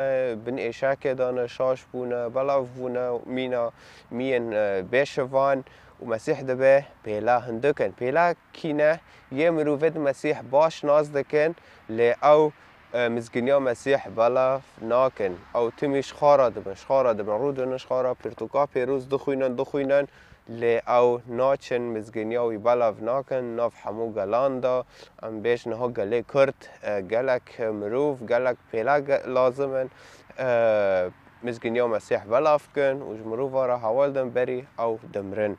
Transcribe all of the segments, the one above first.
بن ایشک دانه شاش بونه بلاف بونه مینا مین بشوان و مسیح دبه پیلا هندکن پیلا کینه یه مروفت مسیح باش ناز دکن لی او مزگنیا مسیح بلاف ناکن او تمیش خارا دبن رو دونش خارا پرتوکا پیروز دخوینن لی او ناچن مزگنیا وی بلاف ناکن ناف حمو گلان دا ام بیش نها گله کرد گلک مروف گلک پیلا لازمن مزگنیا مسیح بلاف کن و مروفا را حوال دم بری او دمرن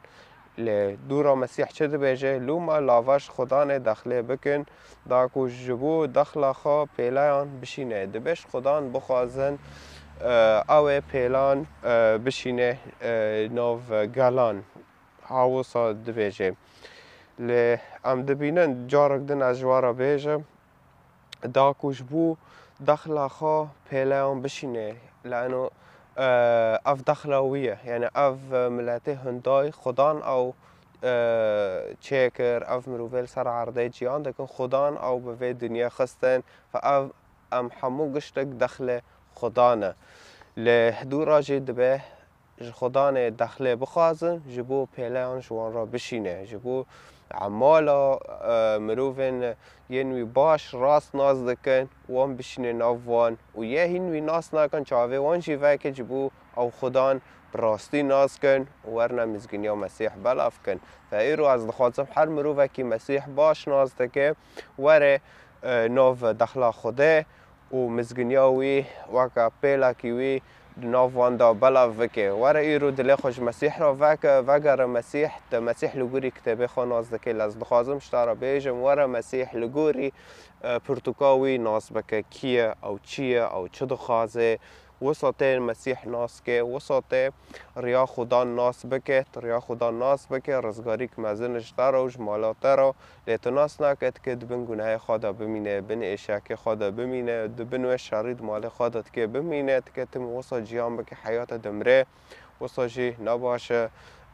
لی دورا مسیح چه بیجه لوما لاواش خدا نه دخله بکن دا کو جبو دخلا خوا پیلان بشینه دبش خدا بخوازن او پیلان بشینه ناف گلان هاوسا دبیجه لی ام دبینن جارک دن اجوارا بیجه دا کو جبو دخلا خوا پیلان بشینه لانو اف دخلاویه یعنی اف ملته هندای خدان او چیکر اف مروفیل سر عرضه جیان دکن خدان او به دنیا خستن و اف ام حمو گشتک دخل خدانه لی دو راجی دبه خدان دخله بخوازن جبو پیلان شوان را بشینه جبو عمالا مروفن ینوی باش راست ناز دکن وان بشینه ناوان و یه هینوی ناس نکن چاوه وان جیوه که جبو او خدان براستی ناز کن ورنه مزگنیا مسیح بلاف کن و ایرو از دخوازم هر مروفه که مسیح باش ناز دکه وره ناف دخلا خوده و مزگنیاوی وکا پیلا کیوی ناف واندا بلاف وکه وره ایرو دل خوش مسیح را وگر مسیح ده مسیح لگوری کتابه خوا ناز دکه لز دخوازم شتارا بیجم وره مسیح لگوری پرتوکاوی ناز بکه کیه او چیه او چه دخوازه وسطه مسیح ناس که وسطه ریا خدا ناس بکه ریا خدا ناس بکه رزگاری که مزنش داره و جمالات داره لیت ناس نکد که دبن گناه خدا بمینه بن ایشک خدا بمینه دبن و شرید مال خدا که بمینه که تم وسط جیان بکه حیات دمره وسط جی نباشه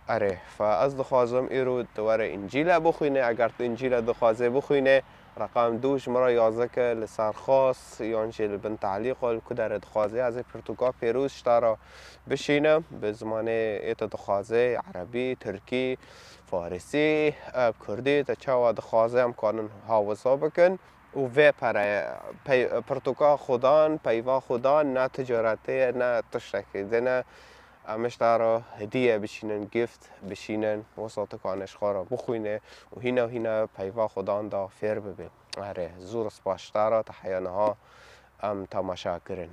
اره فاز دخوازم ایرو دواره انجیل بخوینه اگر تو انجیل دخوازه بخوینه رقم 2 شماره 11 که لسر خاص یانچه بن تعلیق و کدر دخوازه از پرتوکا پیروز شتارا بشینه به زمان ایت دخوازه عربی ترکی فارسی کردی تا چه دخوازه هم کانون حوضا بکن و پرتوکا خدان پیوا خدان نه تجارته نه تشتکی نه امشتارا هدیه بشینن گفت بشینن وسط کانش خارا بخوینه و هینا پیوا خدان دا فیر ببین اره زور سپاشتارا تحیانه ها تماشا کرن